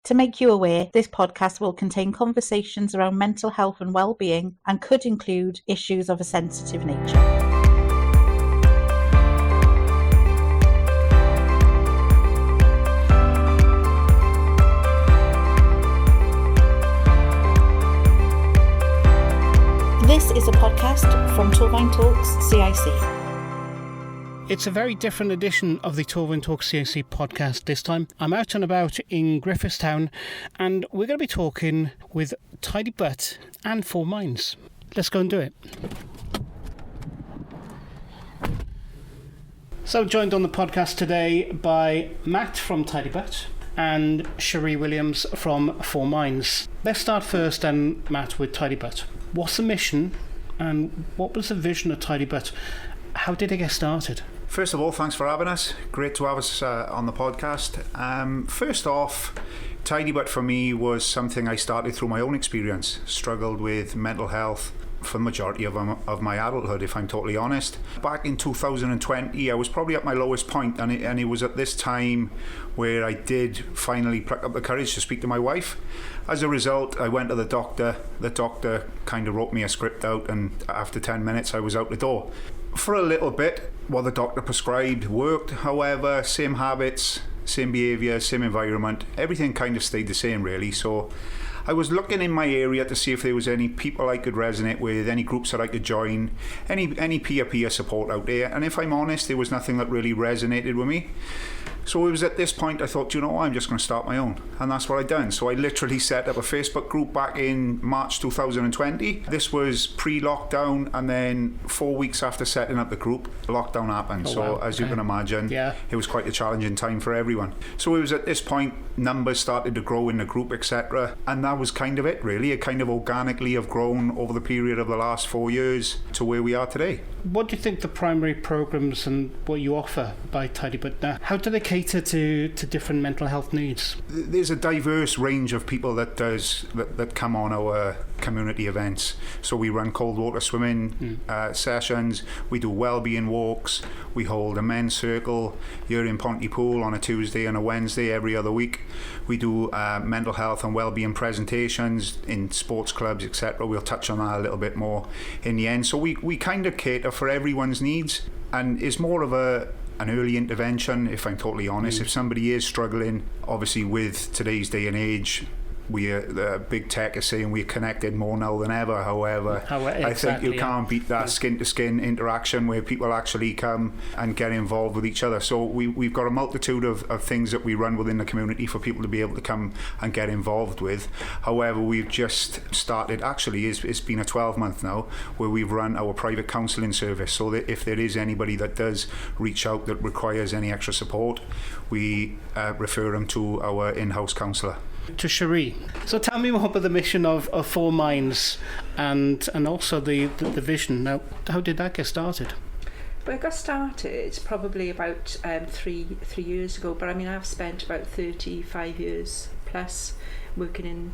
To make you aware, this podcast will contain conversations around mental health and well-being and could include issues of a sensitive nature. This is a podcast from Torfaen Talks CIC. It's a very different edition of the Torfaen Talks CIC podcast this time. I'm out and about in Griffithstown and we're going to be talking with Tidy Butt and 4Minds. Let's go and do it. So I'm joined on the podcast today by Matt from Tidy Butt and Sheree Williams from 4Minds. Let's start first then, Matt, with Tidy Butt. What's the mission and what was the vision of Tidy Butt? How did it get started? First of all, thanks for having us. Great to have us on the podcast. First off, Tidy Butt for me was something I started through my own experience. Struggled with mental health for the majority of my adulthood, if I'm totally honest. Back in 2020, I was probably at my lowest point, and it was at this time where I did finally pluck up the courage to speak to my wife. As a result, I went to the doctor. The doctor kind of wrote me a script out, and after 10 minutes, I was out the door. For a little bit, what the doctor prescribed worked. However, same habits, same behaviour, same environment, everything kind of stayed the same really. So I was looking in my area to see if there was any people I could resonate with, any groups that I could join, any peer-to-peer support out there. And if I'm honest, there was nothing that really resonated with me. So it was at this point I thought, I'm just going to start my own. And that's what I done. So I literally set up a Facebook group back in March 2020. This was pre-lockdown, and then 4 weeks after setting up the group, lockdown happened. As you can imagine, it was quite a challenging time for everyone. So it was at this point, numbers started to grow in the group, etc. And that was kind of it, really. It kind of organically have grown over the period of the last 4 years to where we are today. What do you think the primary programs and what you offer by Tidy Butt now? How do they cater to different mental health needs? There's a diverse range of people that come on our community events. So we run cold water swimming sessions, we do wellbeing walks, we hold a men's circle here in Pontypool on a Tuesday and a Wednesday every other week. We do mental health and wellbeing presentations in sports clubs, etc. We'll touch on that a little bit more in the end. So we kind of cater for everyone's needs, and it's more of an early intervention, if I'm totally honest. If somebody is struggling, obviously with today's day and age, the big tech is saying we're connected more now than ever. However, I think you can't beat that skin-to-skin interaction where people actually come and get involved with each other. So we've got a multitude of things that we run within the community for people to be able to come and get involved with. However, we've just started, actually it's been a 12-month now, where we've run our private counselling service, so that if there is anybody that does reach out that requires any extra support, we refer them to our in-house counsellor. To Sheree. So tell me more about the mission of 4Minds and also the vision. Now, how did that get started? Well, it got started probably about 3 years ago, but I mean I've spent about 35 years plus working in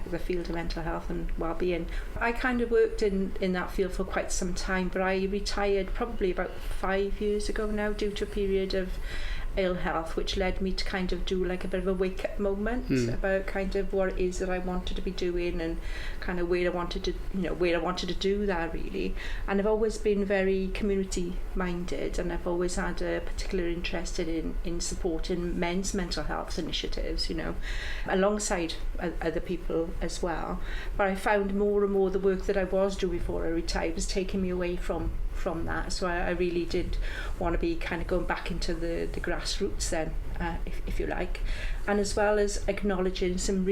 the field of mental health and well-being. I kind of worked in that field for quite some time, but I retired probably about 5 years ago now due to a period of ill health, which led me to kind of do like a bit of a wake-up moment about kind of what it is that I wanted to be doing and kind of where I wanted to do that really. And I've always been very community minded, and I've always had a particular interest in supporting men's mental health initiatives, alongside other people as well. But I found more and more the work that I was doing before I retired was taking me away from that. So I really did want to be kind of going back into the grassroots then, if you like, and as well as acknowledging some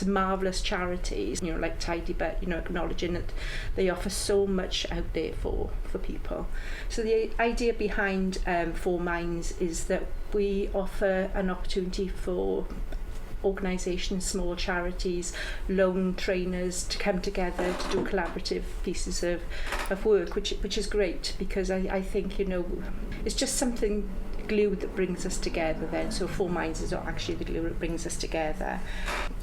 marvellous charities, like Tidy Butt, acknowledging that they offer so much out there for people. So the idea behind 4Minds is that we offer an opportunity for organisations, small charities, lone trainers to come together to do collaborative pieces of work, which is great, because I think it's just something glue that brings us together then. So 4Minds is actually the glue that brings us together.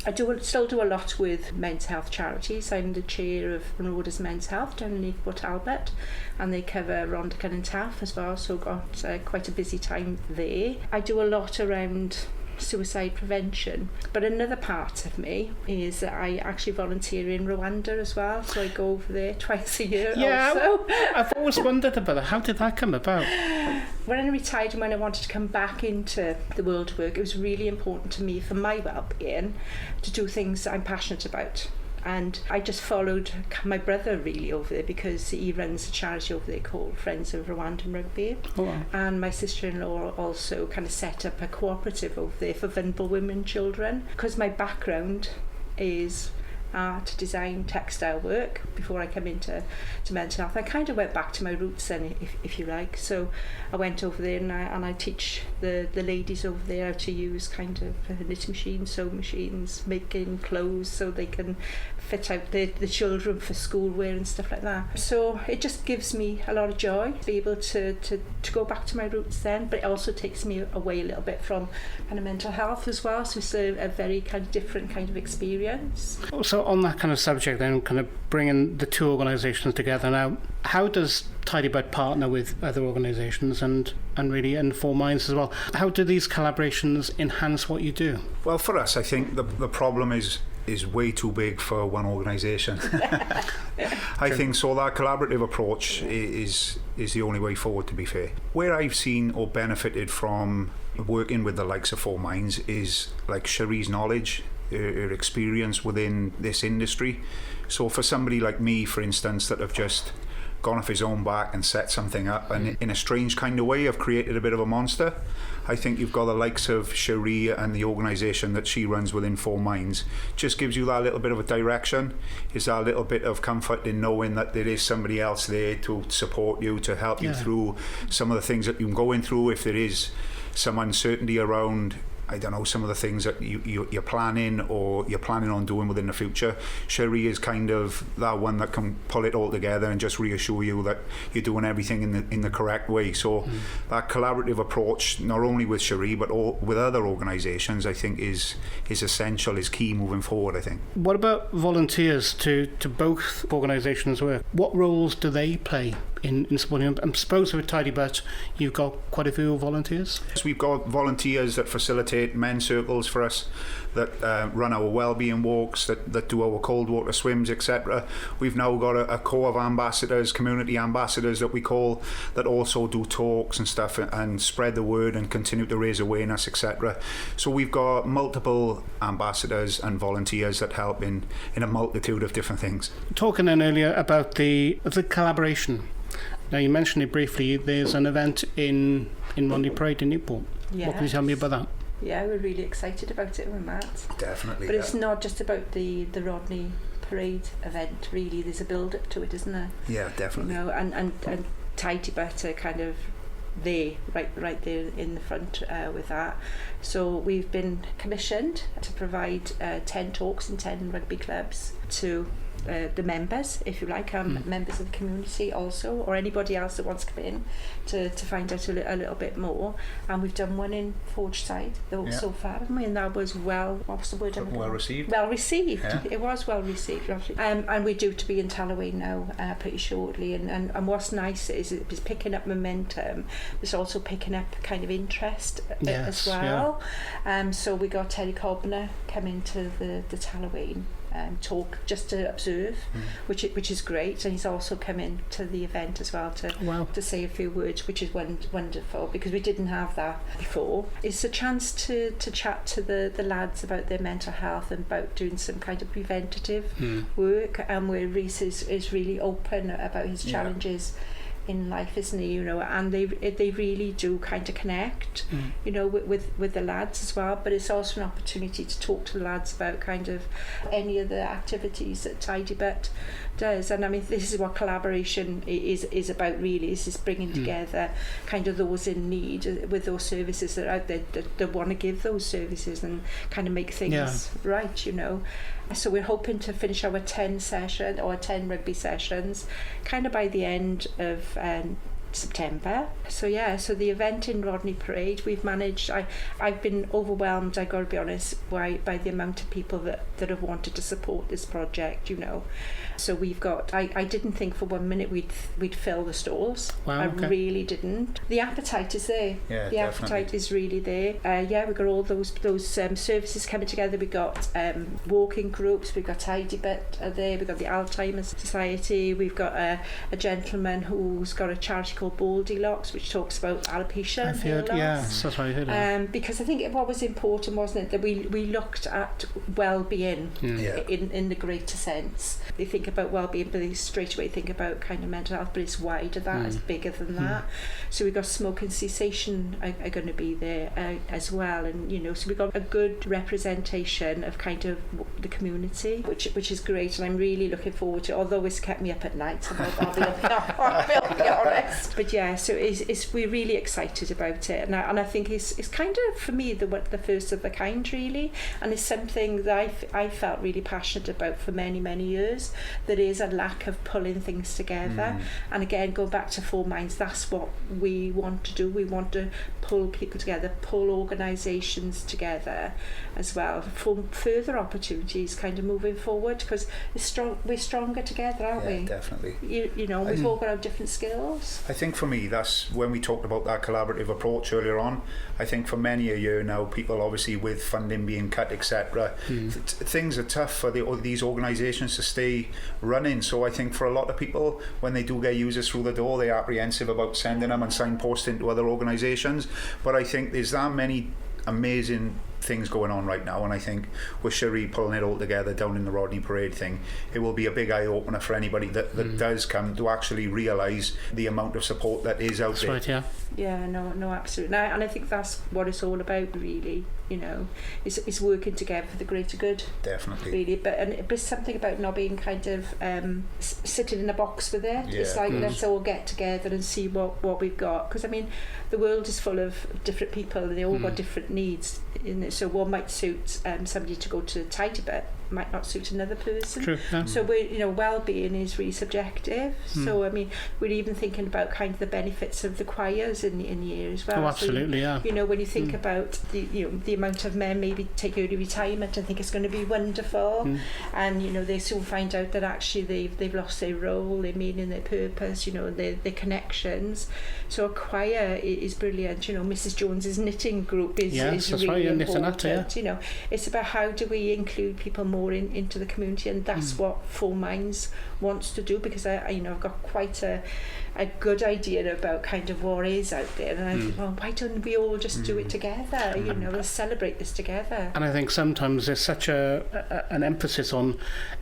I still do a lot with men's health charities. I'm the chair of Rhoda's Men's Health down in Newport, Albert, and they cover Rhondda and Taff as well, so got quite a busy time there. I do a lot around suicide prevention. But another part of me is that I actually volunteer in Rwanda as well, so I go over there twice a year also. I've always wondered about that. How did that come about? When I retired and when I wanted to come back into the world of work, it was really important to me for my well-being to do things that I'm passionate about. And I just followed my brother really over there because he runs a charity over there called Friends of Rwandan Rugby. Oh, wow. And my sister-in-law also kind of set up a cooperative over there for vulnerable women and children. Because my background is art, design, textile work before I come into mental health. I kind of went back to my roots then, if you like. So I went over there and I teach the ladies over there how to use kind of knitting machines, sewing machines, making clothes so they can fit out the children for schoolwear and stuff like that. So it just gives me a lot of joy to be able to go back to my roots then, but it also takes me away a little bit from kind of mental health as well. So it's a very kind of different kind of experience. So on that kind of subject then, kind of bringing the two organisations together now, how does Tidybird partner with other organisations and really in 4Minds as well? How do these collaborations enhance what you do? Well, for us, I think the problem is way too big for one organisation. I think so. That collaborative approach is the only way forward, to be fair. Where I've seen or benefited from working with the likes of 4Minds is like Sheree's knowledge, her experience within this industry. So for somebody like me, for instance, that have just gone off his own back and set something up and in a strange kind of way have created a bit of a monster, I think you've got the likes of Sheree and the organisation that she runs within 4Minds just gives you that little bit of a direction, is that little bit of comfort in knowing that there is somebody else there to support you, to help you through some of the things that you're going through. If there is some uncertainty around, I don't know, some of the things that you're planning or you're planning on doing within the future, Sheree is kind of that one that can pull it all together and just reassure you that you're doing everything in the correct way. So that collaborative approach, not only with Sheree but with other organisations, I think is essential, is key moving forward, I think. What about Volunteers to both organisations work? What roles do they play in supporting them? I suppose with Tidybird you've got quite a few volunteers. Yes, we've got volunteers that facilitate men's circles for us, that run our wellbeing walks, that do our cold water swims, etc. We've now got a core of ambassadors, community ambassadors that we call, that also do talks and stuff and spread the word and continue to raise awareness, etc. So we've got multiple ambassadors and volunteers that help in a multitude of different things. Talking then earlier about the collaboration. Now you mentioned it briefly, there's an event in Rodney Parade in Newport. Yes. What can you tell me about that? Yeah, we're really excited about it with Matt. Definitely. But it's not just about the Rodney Parade event, really. There's a build-up to it, isn't there? Yeah, definitely. You know, and Tidybird are kind of there, right there in the front with that. So we've been commissioned to provide 10 talks in 10 rugby clubs to the members, if you like, members of the community also, or anybody else that wants to come in to find out a little bit more. And we've done one in Forgeside so far, haven't we? And that was well received. Well received. Yeah. It was well received. And we're due to be in Torfaen now pretty shortly. And what's nice is it's picking up momentum. It's also picking up kind of interest as well. Yeah. So we got Terry Cobner coming to the Torfaen talk just to observe, which is great, and he's also come in to the event as well to say a few words, which is wonderful, because we didn't have that before. It's a chance to chat to the lads about their mental health and about doing some kind of preventative work, and where Reece is really open about his challenges in life, isn't he? You know, and they really do kind of connect, you know, with the lads as well. But it's also an opportunity to talk to the lads about kind of any of the activities that Tidybird does. And I mean, this is what collaboration is about, really. Is just bringing together kind of those in need with those services that are out there that want to give those services and kind of make things right, you know. So we're hoping to finish our 10 rugby sessions kind of by the end of September. So the event in Rodney Parade, we've managed, I've been overwhelmed, I got to be honest, by the amount of people that have wanted to support this project, you know. So we've got, I didn't think for 1 minute we'd fill the stalls. Wow, okay. I really didn't. The appetite is there. Yeah, the appetite is really there. We've got all those services coming together. We've got walking groups, we've got Tidy Bit there, we've got the Alzheimer's Society, we've got a gentleman who's got a charity called Goldilocks, which talks about alopecia and hair loss. Yeah, that's what I heard. Because I think what was important, wasn't it, that we looked at well-being in the greater sense. They think about well-being, but they straight away think about kind of mental health, but it's wider than that, it's bigger than that. So we've got smoking cessation are going to be there as well, and you know, so we've got a good representation of kind of the community, which is great, and I'm really looking forward to it, although it's kept me up at night, I'll be honest. But yeah, so we're really excited about it, and I think it's kind of, for me, the first of the kind, really, and it's something that I felt really passionate about for many, many years. There is a lack of pulling things together, and again, going back to 4Minds, that's what we want to do. We want to pull people together, pull organisations together as well for further opportunities kind of moving forward, because we're stronger together, aren't we? Definitely. You know, we've all got our different skills. I think for me, that's when we talked about that collaborative approach earlier on. I think for many a year now, people obviously with funding being cut, etc., things are tough for these organisations to stay running. So I think for a lot of people, when they do get users through the door, they're apprehensive about sending them and signposting to other organisations. But I think there's that many amazing things going on right now, and I think with Sheree pulling it all together down in the Rodney Parade thing, it will be a big eye-opener for anybody that does come to actually realise the amount of support that is out there. That's right, yeah. Yeah, no, absolutely. And I think that's what it's all about, really. You know, it's working together for the greater good. Definitely. Really, but it's something about not being kind of sitting in a box with it. Yeah. It's like, let's all get together and see what we've got. Because I mean, the world is full of different people, and they all got different needs. So what might suit somebody to go to Tidy Bit might not suit another person. True, yeah. So well-being is really subjective. So I mean, we're even thinking about kind of the benefits of the choirs in here as well. Oh, absolutely, so, yeah. You know, when you think about the amount of men maybe take early retirement and think it's going to be wonderful, and you know, they soon find out that actually they've lost their role, their meaning, their purpose, you know, their connections. So a choir is brilliant. You know, Mrs. Jones's knitting group is really important. You know, it's about how do we include people more into the community, and that's what 4Minds wants to do, because I've got quite a good idea about kind of what is out there, and I think, well, why don't we all just do it together? You know, let's celebrate this together. And I think sometimes there's such an emphasis on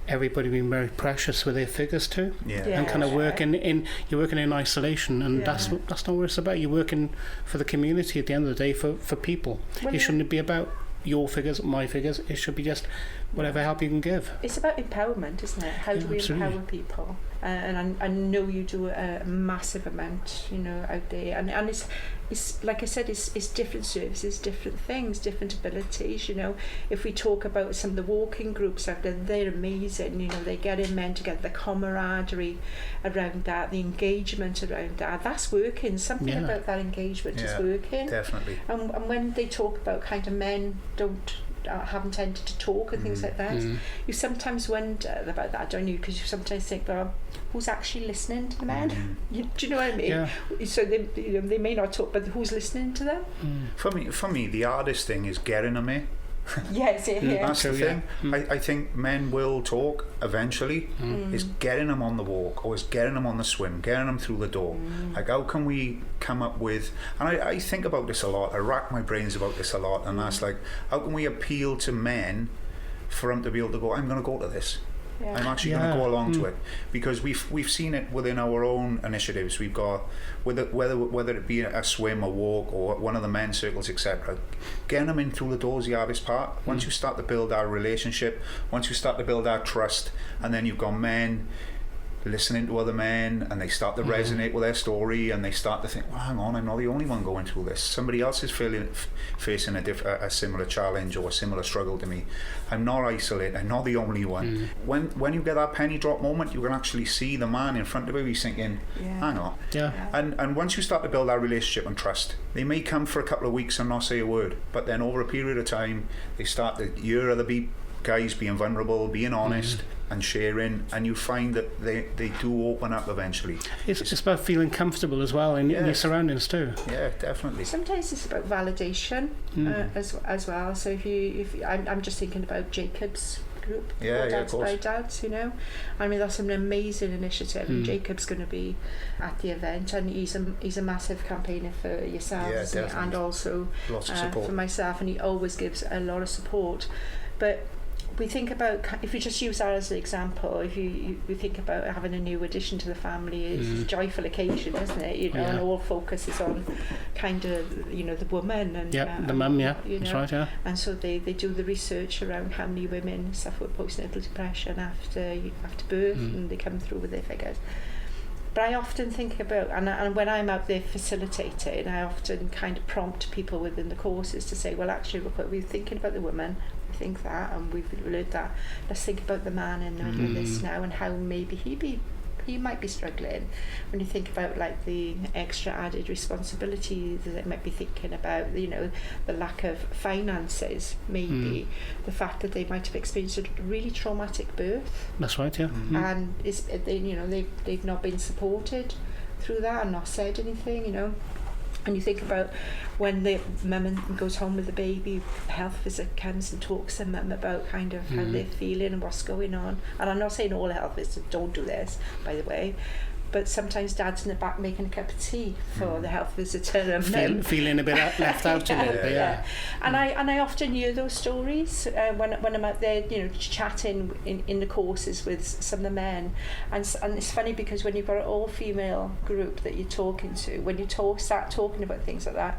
everybody being very precious with their figures too, and kind of working in isolation, and that's not what it's about. You're working for the community at the end of the day, for people. It shouldn't be about your figures, my figures. It should be just whatever help you can give. It's about empowerment, isn't it? How do we empower people? And I know you do a massive amount, you know, out there, and it's like I said, it's different services, different things, different abilities. You know, if we talk about some of the walking groups out there, they're amazing. You know, they get in men together, the camaraderie around that, the engagement around that, that's working. Something about that engagement is working. Definitely. And when they talk about kind of men haven't tended to talk and things like that, you sometimes wonder about that, don't you? Because you sometimes think, well, who's actually listening to the men? Do you know what I mean? Yeah. So they may not talk, but who's listening to them? For me, the hardest thing is getting them in. Yes, That's the thing. I think men will talk eventually. It's getting them on the walk, or it's getting them on the swim, getting them through the door. Like, how can we come up with, and I think about this a lot, I rack my brains about this a lot, and that's like, how can we appeal to men for them to be able to go, I'm going to go to this. I'm actually going to go along to it, because we've seen it within our own initiatives. We've got whether it be a swim, a walk, or one of the men's circles, etc. Getting them in through the door is the hardest part. Once you start to build our relationship, once you start to build our trust, and then you've got men listening to other men, and they start to resonate with their story, and they start to think, well, hang on, I'm not the only one going through this. Somebody else is facing a similar challenge or a similar struggle to me. I'm not isolated. I'm not the only one. When you get that penny drop moment, you can actually see the man in front of you. He's thinking, hang on. And once you start to build that relationship and trust, they may come for a couple of weeks and not say a word, but then over a period of time, they start to hear other guys being vulnerable, being honest, and sharing, and you find that they do open up eventually. It's about feeling comfortable as well in your surroundings too. Yeah, definitely. Sometimes it's about validation as well. So if I'm just thinking about Jacob's group, Dads by Dads, you know. I mean, that's an amazing initiative, and Jacob's going to be at the event, and he's a massive campaigner for yourselves, and also lots of support for myself, and he always gives a lot of support. But we think about, if you just use that as an example, if we think about having a new addition to the family, it's a joyful occasion, isn't it? You know, and all focus is on kind of, you know, the woman and the mum, you know, that's right, yeah. And so they do the research around how many women suffer with postnatal depression after birth, and they come through with their figures. But I often think about, and when I'm out there facilitating, I often kind of prompt people within the courses to say, well, actually, we're thinking about the woman, we think that, and we've learned that. Let's think about the man in the middle of this now, and how maybe he might be struggling. When you think about like the extra added responsibility that they might be thinking about, you know, the lack of finances, maybe the fact that they might have experienced a really traumatic birth. That's right, yeah. And they've not been supported through that and not said anything, you know. And you think about when the mum goes home with the baby, the health visitor comes and talks to mum about kind of how they're feeling and what's going on. And I'm not saying all health visitors don't do this, by the way, but sometimes dad's in the back making a cup of tea for the health visitor and feeling a bit left out a little bit, And I often hear those stories when I'm out there, you know, chatting in the courses with some of the men, and it's funny because when you've got an all-female group that you're talking to, when you start talking about things like that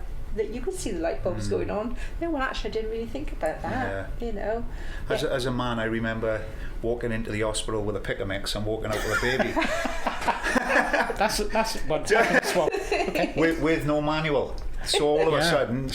you can see the light bulbs going on. No, well, actually, I didn't really think about that. You know, as a man, I remember walking into the hospital with a pick a mix and walking out with a baby. that's what happens. Well, okay. with no manual. So all of a sudden,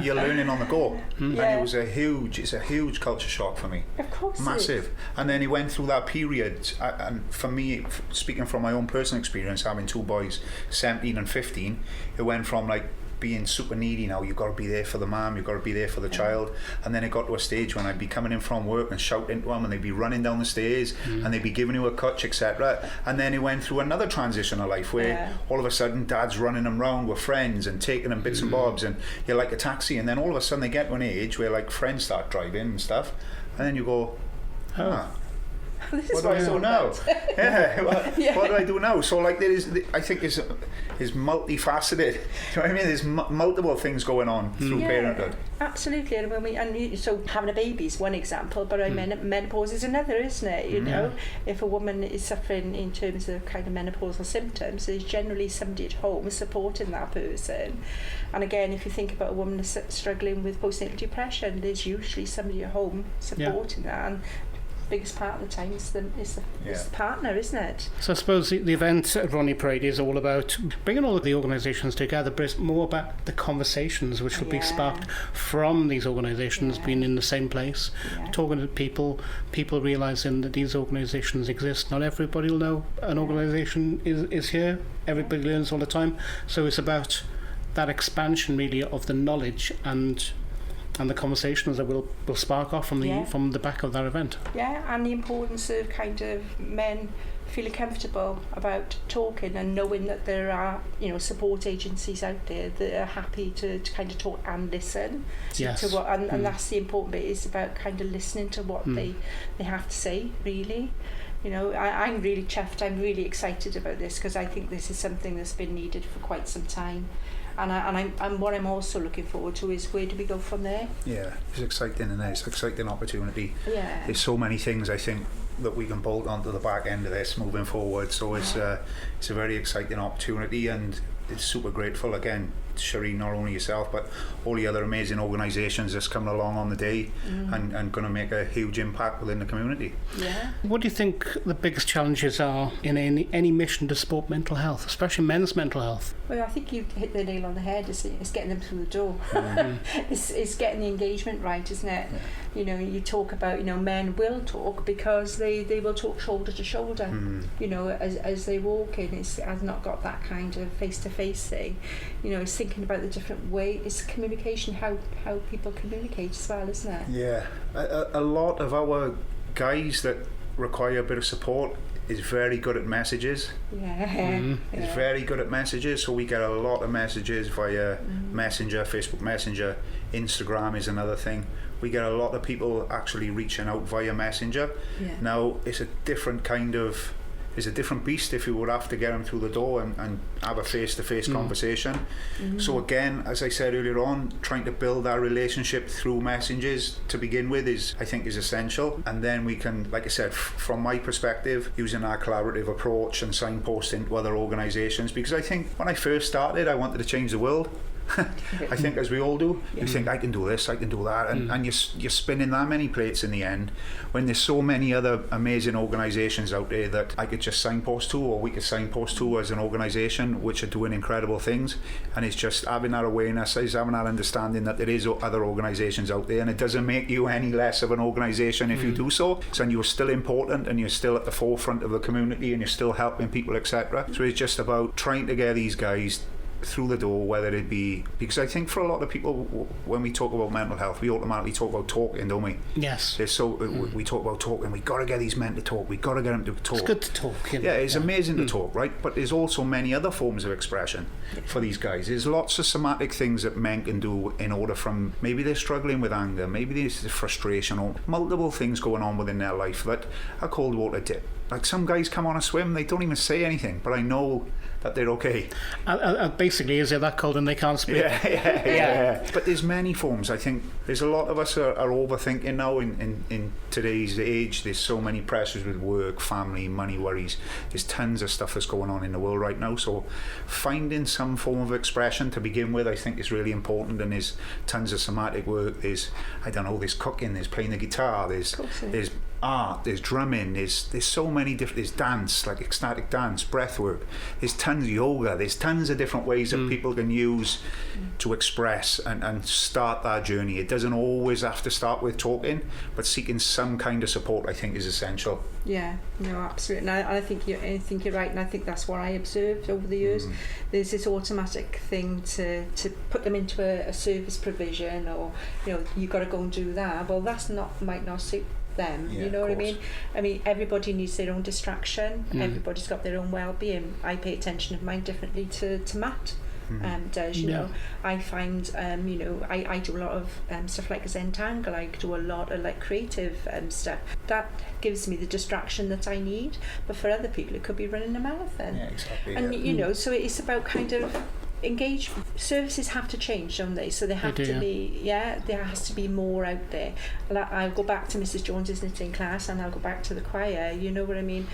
you're learning on the go, and it's a huge culture shock for me. Of course, massive. And then he went through that period, and for me, speaking from my own personal experience, having two boys, 17 and 15, it went from like being super needy. Now you've got to be there for the mum, you've got to be there for the child, and then it got to a stage when I'd be coming in from work and shouting to them, and they'd be running down the stairs, and they'd be giving you a clutch, etc. And then he went through another transition of life where all of a sudden dad's running them round with friends and taking them bits and bobs, and you're like a taxi, and then all of a sudden they get to an age where like friends start driving and stuff, and then you go, what do I do now? What do I do now? So like I think is multifaceted. You know what I mean? There's multiple things going on through parenthood. Absolutely, and so having a baby is one example, but menopause is another, isn't it? You know, if a woman is suffering in terms of kind of menopausal symptoms, there's generally somebody at home supporting that person. And again, if you think about a woman that's struggling with postnatal depression, there's usually somebody at home supporting that. And biggest part of the time is the partner, isn't it? So I suppose the event at Rodney Parade is all about bringing all of the organisations together, but it's more about the conversations which will be sparked from these organisations being in the same place, talking to people realising that these organisations exist. Not everybody will know an organisation is here. Everybody learns all the time. So it's about that expansion really of the knowledge and the conversations that will spark off from the back of that event. Yeah, and the importance of kind of men feeling comfortable about talking and knowing that there are, you know, support agencies out there that are happy to kind of talk and listen to what, and that's the important bit, is about kind of listening to what they have to say, really. You know, I'm really chuffed, I'm really excited about this, because I think this is something that's been needed for quite some time. And what I'm also looking forward to is, where do we go from there? Yeah, it's exciting, and it's an exciting opportunity. Yeah. There's so many things I think that we can bolt onto the back end of this moving forward. So it's a very exciting opportunity, and it's super grateful again Sheree, not only yourself, but all the other amazing organisations that's coming along on the day and going to make a huge impact within the community. Yeah. What do you think the biggest challenges are in any mission to support mental health, especially men's mental health? Well, I think you hit the nail on the head. It's getting them through the door. It's getting the engagement right, isn't it? Yeah. You know, you talk about, men will talk because they will talk shoulder to shoulder. As they walk in. I've not got that kind of face-to-face thing. It's thinking about the different way. It's communication, how people communicate as well, isn't it? Yeah. A lot of our guys that require a bit of support is very good at messages. Is very good at messages, so we get a lot of messages via Messenger, Facebook Messenger. Instagram is another thing. We get a lot of people actually reaching out via Messenger. Now it's a different beast if you would have to get them through the door and have a face-to-face conversation. So again, as I said earlier on, trying to build that relationship through messages to begin with is essential, and then we can, like I said, from my perspective, using our collaborative approach and signposting to other organisations, because I think when I first started I wanted to change the world. I think as we all do, you think I can do this, I can do that, and you're spinning that many plates in the end when there's so many other amazing organisations out there that I could just signpost to, or we could signpost to as an organisation which are doing incredible things. And it's just having that awareness, is having that understanding that there is other organisations out there, and it doesn't make you any less of an organisation if you do so. So you're still important and you're still at the forefront of the community and you're still helping people, etc. So it's just about trying to get these guys through the door, whether it be, because I think for a lot of people when we talk about mental health we automatically talk about talking, don't we? Yes. We talk about talking, we got to get these men to talk, we got to get them to talk. It's good to talk, it's amazing to talk, right? But there's also many other forms of expression for these guys. There's lots of somatic things that men can do in order from, maybe they're struggling with anger, maybe there's frustration, or multiple things going on within their life that a cold water dip. Like some guys come on a swim, they don't even say anything, but I know that they're okay. Basically, is it that cold and they can't speak? Yeah. But there's many forms. I think there's a lot of us are overthinking now in today's age. There's so many pressures with work, family, money worries. There's tons of stuff that's going on in the world right now. So finding some form of expression to begin with, I think, is really important. And there's tons of somatic work. There's cooking, there's playing the guitar, there's art, there's drumming, there's so many different, there's dance, like ecstatic dance, breath work, there's tons of yoga, there's tons of different ways that people can use to express and start that journey. It doesn't always have to start with talking, but seeking some kind of support I think is essential. Yeah, no, absolutely. And I think you're right, and I think that's what I observed over the years. There's this automatic thing to put them into a service provision, or you've got to go and do that. Well, might not suit them, you know what I mean? I mean, everybody needs their own distraction. Everybody's got their own well-being. I pay attention to mine differently to Matt does. You know, I find I do a lot of stuff like Zentangle. I do a lot of like creative stuff that gives me the distraction that I need. But for other people, it could be running a marathon. Yeah, exactly. And you know, so it's about kind of engagement. Services have to change, don't they? So they have to be, there has to be more out there. I'll go back to Mrs. Jones's knitting class, and I'll go back to the choir, you know what I mean?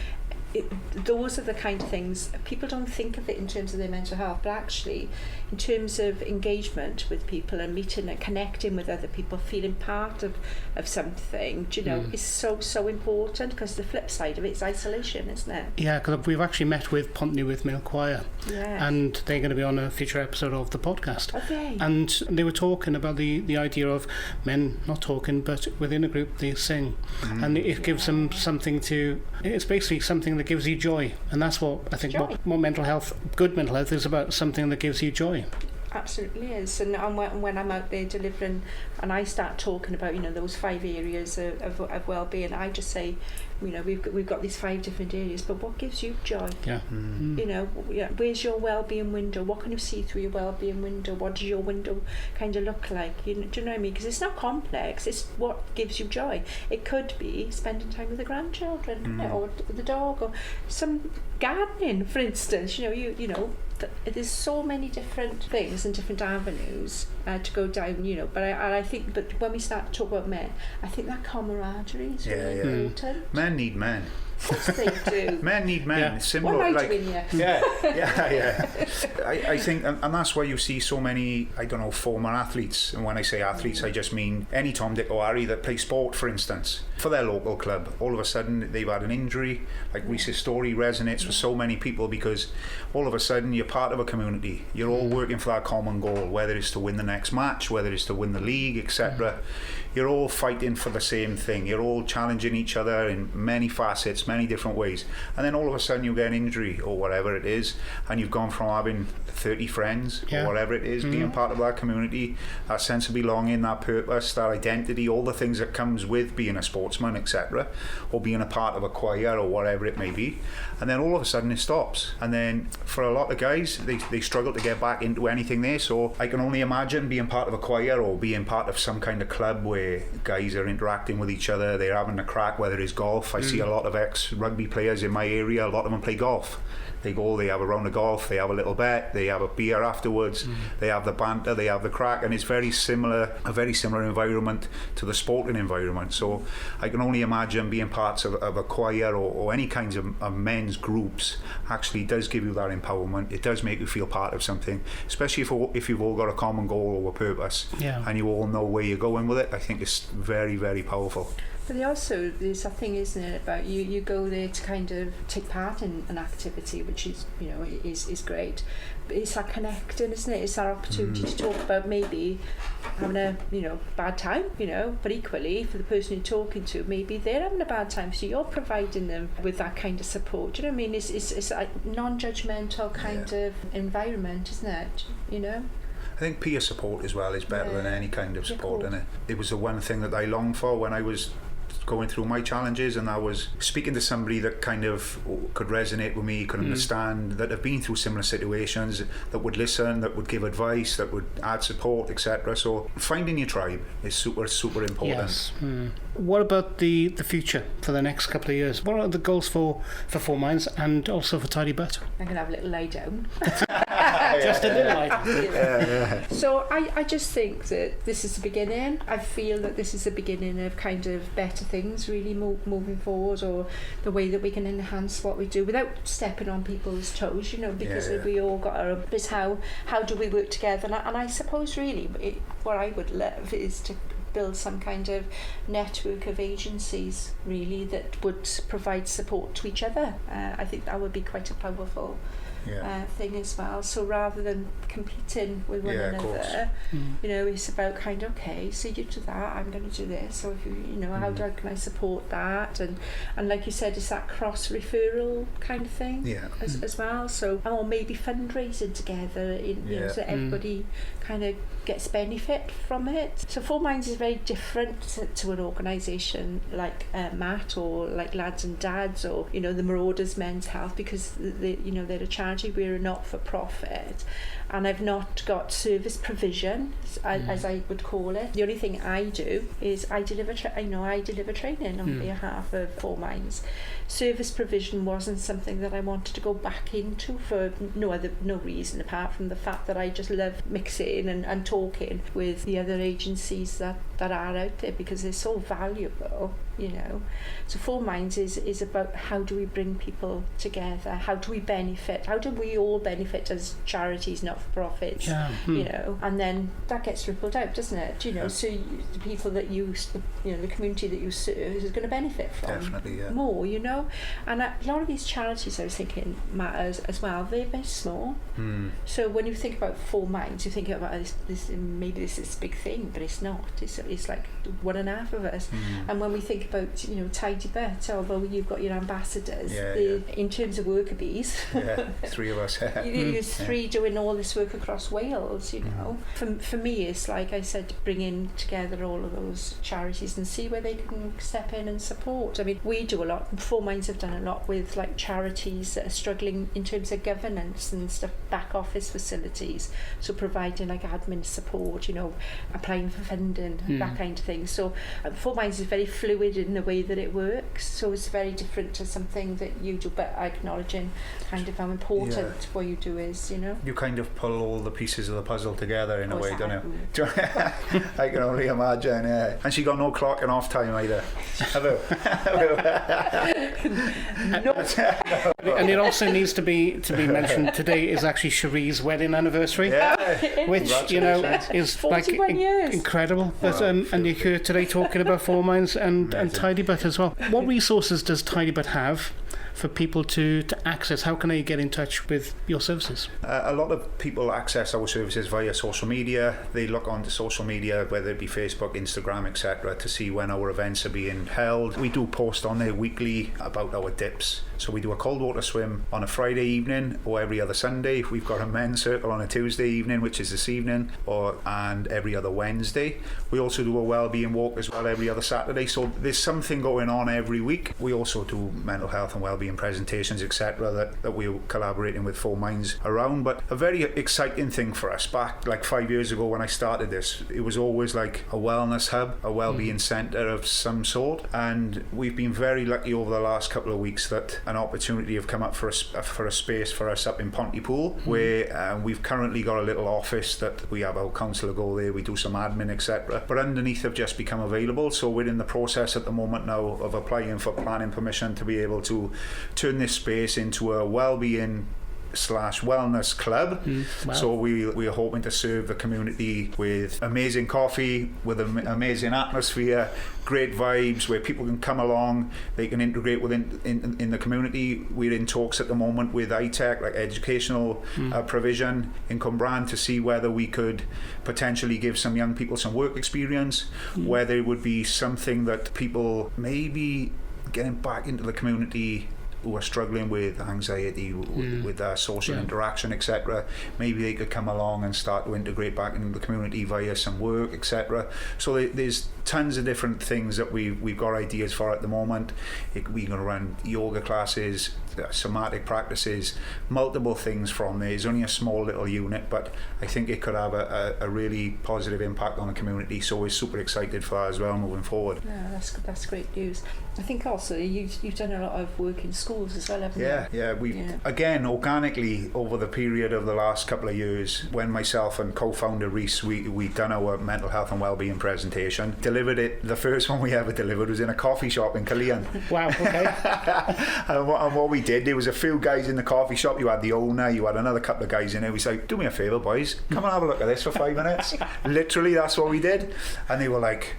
Those are the kind of things, people don't think of it in terms of their mental health, but actually in terms of engagement with people and meeting and connecting with other people, feeling part of something, do you know, is so important, because the flip side of it is isolation, isn't it? Yeah, because we've actually met with Pontywydd Male Choir, and they're going to be on a future episode of the podcast. Okay. And they were talking about the idea of men not talking, but within a group they sing, and it gives them something to, it's basically something that gives you joy, and that's what I think what mental health, good mental health, is about, something that gives you joy. Absolutely is. And when I'm out there delivering and I start talking about, you know, those 5 areas of well-being, I just say, you know, we've got these 5 different areas, but what gives you joy? You know, where's your well-being window? What can you see through your well-being window? What does your window kind of look like? Do you know what I mean? Because it's not complex, it's what gives you joy. It could be spending time with the grandchildren, or with the dog, or some gardening, for instance. You know, there's so many different things and different avenues to go down, you know. But I think, but when we start to talk about men, I think that camaraderie is really important. Men need men. Of course they do. Men need men. Yeah. Similar, What am I like, doing here? yeah. I think, and that's why you see so many, I don't know, former athletes. And when I say athletes, I just mean any Tom, Dick or Harry that play sport, for instance, for their local club. All of a sudden, they've had an injury. Like Reese's story resonates with so many people because all of a sudden, you're part of a community. You're all working for that common goal, whether it's to win the next match, whether it's to win the league, etc. You're all fighting for the same thing. You're all challenging each other in many facets, many different ways. And then all of a sudden you get an injury or whatever it is, and you've gone from having 30 friends or whatever it is, being part of that community, that sense of belonging, that purpose, that identity, all the things that comes with being a sportsman, etc., or being a part of a choir or whatever it may be. And then all of a sudden it stops. And then for a lot of guys, they struggle to get back into anything there. So I can only imagine being part of a choir or being part of some kind of club where guys are interacting with each other, they're having a crack, whether it's golf. I see a lot of ex-rugby players in my area, a lot of them play golf. They go, they have a round of golf, they have a little bet, they have a beer afterwards, they have the banter, they have the crack, and it's a very similar environment to the sporting environment. So I can only imagine being parts of a choir or any kinds of men's groups actually does give you that empowerment. It does make you feel part of something, especially if you've all got a common goal or a purpose, and you all know where you're going with it. I think it's very, very powerful. But there's a thing, isn't it, about you go there to kind of take part in an activity, which is, is great. But it's that connecting, isn't it? It's that opportunity to talk about maybe having a, bad time, but equally for the person you're talking to, maybe they're having a bad time. So you're providing them with that kind of support. Do you know what I mean? It's a non-judgmental kind of environment, isn't it? I think peer support as well is better than any kind of support, isn't it? It was the one thing that I longed for when I was going through my challenges, and I was speaking to somebody that kind of could resonate with me, could understand, that have been through similar situations, that would listen, that would give advice, that would add support, etc. So finding your tribe is super, super important. Yes. What about the future for the next couple of years? What are the goals for 4Minds and also for Tidy Butt? I'm going to have a little lie down. Just a little lie down. So I just think that this is the beginning. I feel that this is the beginning of kind of better things really moving forward, or the way that we can enhance what we do without stepping on people's toes, because we all got our own. It's how do we work together? And I suppose really what I would love is to build some kind of network of agencies really that would provide support to each other. I think that would be quite a powerful thing as well. So rather than competing with one another, it's about kind of, okay, so you do that, I'm going to do this. So if how can I support that? And like you said, it's that cross referral kind of thing as well. So or maybe fundraising together, so that everybody kind of gets benefit from it. So 4Minds is very different to an organisation like Matt or like Lads and Dads or the Marauders Men's Health, because they're a charity. We're a not-for-profit, and I've not got service provision as I would call it. The only thing I do is I deliver training on behalf of 4Minds. Service provision wasn't something that I wanted to go back into for no reason apart from the fact that I just love mixing and talking with the other agencies that are out there, because they're so valuable. So 4Minds is about how do we bring people together, how do we benefit, how do we all benefit as charities, not-for-profits, and then that gets rippled out, doesn't it? So the people that the community that you serve is going to benefit from more, and a lot of these charities, I was thinking, Matt, as well, they're very small. So when you think about 4Minds, you think about this maybe this is a big thing, but it's not. It's like 1.5 of us. And when we think about Tidy Butt, although you've got your ambassadors, in terms of worker bees, 3 of us. you're 3 doing all this work across Wales. For me, it's like I said, bringing together all of those charities and see where they can step in and support. I mean, we do a lot. 4Minds have done a lot with like charities that are struggling in terms of governance and stuff, back office facilities. So providing like admin support, applying for funding that kind of thing. So 4Minds is very fluid in the way that it works, so it's very different to something that you do, but acknowledging kind of how important what you do is, you know. You kind of pull all the pieces of the puzzle together in a way, don't you? I can only imagine, yeah. And she got no clocking off time either. Hello. And it also needs to be mentioned, today is actually Sheree's wedding anniversary, which, you know, is like incredible. But, and you're here today talking about 4Minds and Tidybutt as well. What resources does Tidybutt have for people to access? How can they get in touch with your services? A lot of people access our services via social media. They look onto social media, whether it be Facebook, Instagram, etc., to see when our events are being held. We do post on there weekly about our dips. So we do a cold water swim on a Friday evening or every other Sunday. We've got a men's circle on a Tuesday evening, which is this evening, and every other Wednesday. We also do a wellbeing walk as well every other Saturday. So there's something going on every week. We also do mental health and wellbeing presentations, etc., that we're collaborating with 4Minds around. But a very exciting thing for us, back like 5 years ago when I started this, it was always like a wellness hub, a wellbeing centre of some sort. And we've been very lucky over the last couple of weeks that an opportunity have come up for a space for us up in Pontypool, where we've currently got a little office that we have our counsellor go there, we do some admin, etc. But underneath have just become available, so we're in the process at the moment now of applying for planning permission to be able to turn this space into a wellbeing /wellness club. Wow. So we are hoping to serve the community with amazing coffee, with an amazing atmosphere, great vibes, where people can come along, they can integrate within in the community. We're in talks at the moment with ITEC, like educational provision in Cwmbran, to see whether we could potentially give some young people some work experience, whether it would be something that people maybe getting back into the community who are struggling with anxiety, with social interaction, etc. Maybe they could come along and start to integrate back into the community via some work, etc. So there's tons of different things that we've got ideas for at the moment. We can run yoga classes, somatic practices, multiple things from there. It's only a small little unit, but I think it could have a really positive impact on the community, so we're super excited for that as well moving forward. Yeah, that's great news. I think also you've done a lot of work in schools as well, haven't you? Yeah, again, organically over the period of the last couple of years, when myself and co-founder Reese, we done our mental health and wellbeing presentation, delivered it. The first one we ever delivered was in a coffee shop in Killeen. Wow, okay. and what we did, there was a few guys in the coffee shop. You had the owner, you had another couple of guys in there. We said, do me a favour, boys, come and have a look at this for 5 minutes. Literally, that's what we did. And they were like,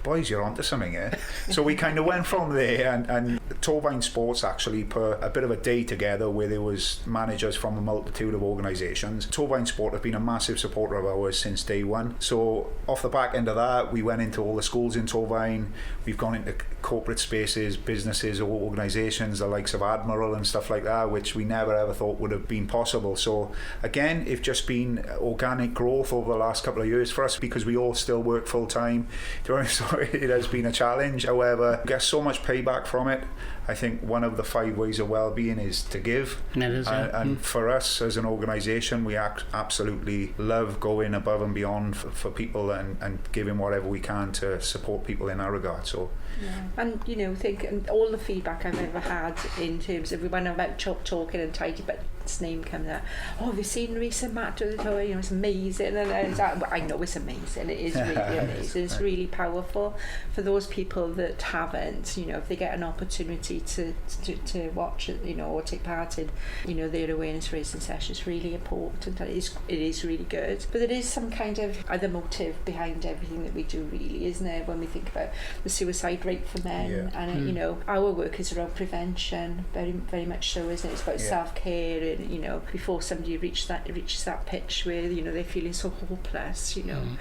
boys, you're onto something here. So we kind of went from there, and Torfaen Sports actually put a bit of a day together where there was managers from a multitude of organisations. Torfaen Sport have been a massive supporter of ours since day one. So off the back end of that, we went into all the schools in Torfaen. We've gone into corporate spaces, businesses or organisations, the likes of Admiral and stuff like that, which we never ever thought would have been possible. So again, it's just been organic growth over the last couple of years for us, because we all still work full time. So it has been a challenge. However, get so much payback from it. I think one of the 5 ways of well-being is to give. It is, and for us as an organisation, we absolutely love going above and beyond for people and giving whatever we can to support people in that regard. So. Yeah. And think all the feedback I've ever had in terms of when I'm out talking and Tidybutt's name comes out, have you seen Sheree and Matt do the tour? It's amazing. And I know it's amazing. It is really amazing. It's really powerful for those people that haven't. If they get an opportunity to watch it, or take part in, their awareness raising sessions, really important. It is really good. But there is some kind of other motive behind everything that we do, really, isn't there? When we think about the suicide rate for men, and our work is around prevention, very very much so, isn't it? It's about self-care, and before somebody reaches that pitch where they're feeling so hopeless.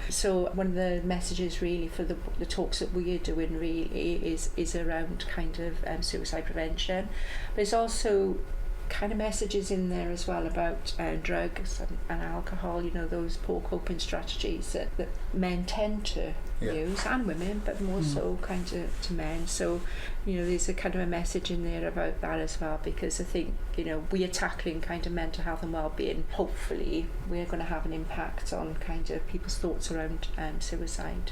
So one of the messages really for the talks that we're doing really is around kind of suicide prevention, but it's also kind of messages in there as well about drugs and alcohol, those poor coping strategies that men tend to use, and women, but more so kind of to men. So there's a kind of a message in there about that as well, because I think we are tackling kind of mental health and well-being. Hopefully we're going to have an impact on kind of people's thoughts around suicide.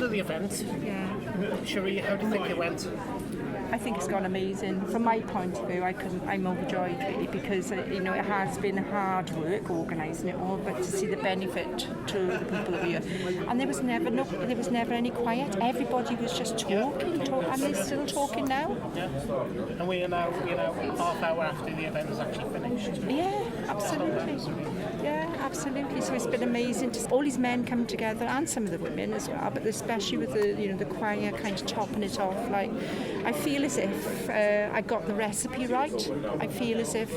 end of the event, Sheree, how do you think it went? I think it's gone amazing. From my point of view, I'm overjoyed really, because it has been hard work organising it all, but to see the benefit to the people over here, and there was never any quiet. Everybody was just talking, and they're still talking now. Yeah. And we are now, half hour after the event is actually finished. Yeah, absolutely. Yeah, absolutely. So it's been amazing to see all these men come together, and some of the women as well, but especially with the choir kind of topping it off. Like, I feel as if I got the recipe right. I feel as if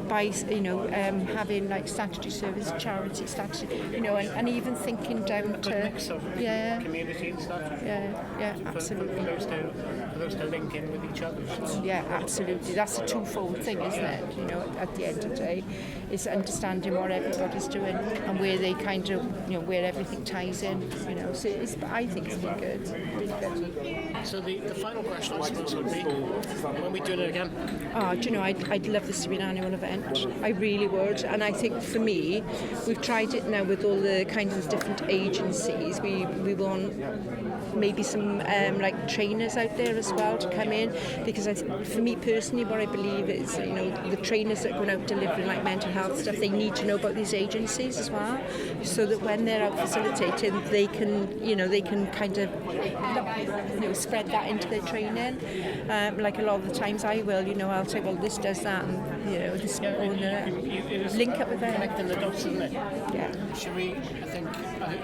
by having like statutory service, charity, statutory, and even thinking down to mix of community and stuff. Yeah, absolutely. For those to link in with each other. Yeah, absolutely. That's a twofold thing, isn't it? At the end of the day, is understanding what everybody's doing and where they kind of, where everything ties in. So I think it's been good. Really good. So the final question, I suppose, would be, when we doing it again? I'd love this to be an annual event. I really would. And I think for me, we've tried it now with all the kinds of different agencies. We want maybe some like trainers out there as well to come in, because for me personally, what I believe is, the trainers that are going out delivering like mental health stuff, they need to know about these agencies as well, so that when they're out facilitating, they can kind of spread that into their training. Like a lot of the times I will, I'll say, well, this does that, and this link up with them. Connecting the dots, isn't it? Yeah. Sheree, I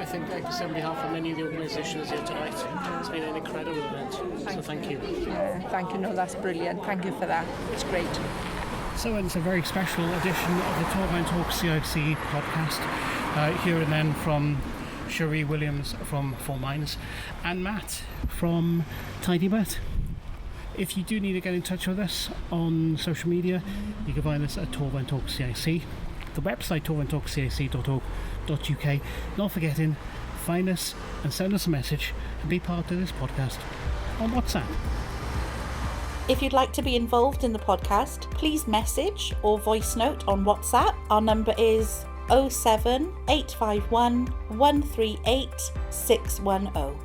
think like I said on behalf of many of the organisations here tonight, it's been an incredible event. So thank you. Thank you. No, that's brilliant. Thank you for that. It's great. So it's a very special edition of the Torfaen Talk CIC podcast. Here and then from Sheree Williams from 4Minds and Matt from Tidy But. If you do need to get in touch with us on social media, you can find us at Torfaen Talk CIC, the website torfaentalkcic.org.uk. Not forgetting, find us and send us a message and be part of this podcast on WhatsApp. If you'd like to be involved in the podcast, please message or voice note on WhatsApp. Our number is 07851 138 610.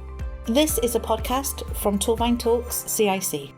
This is a podcast from Torfaen Talks CIC.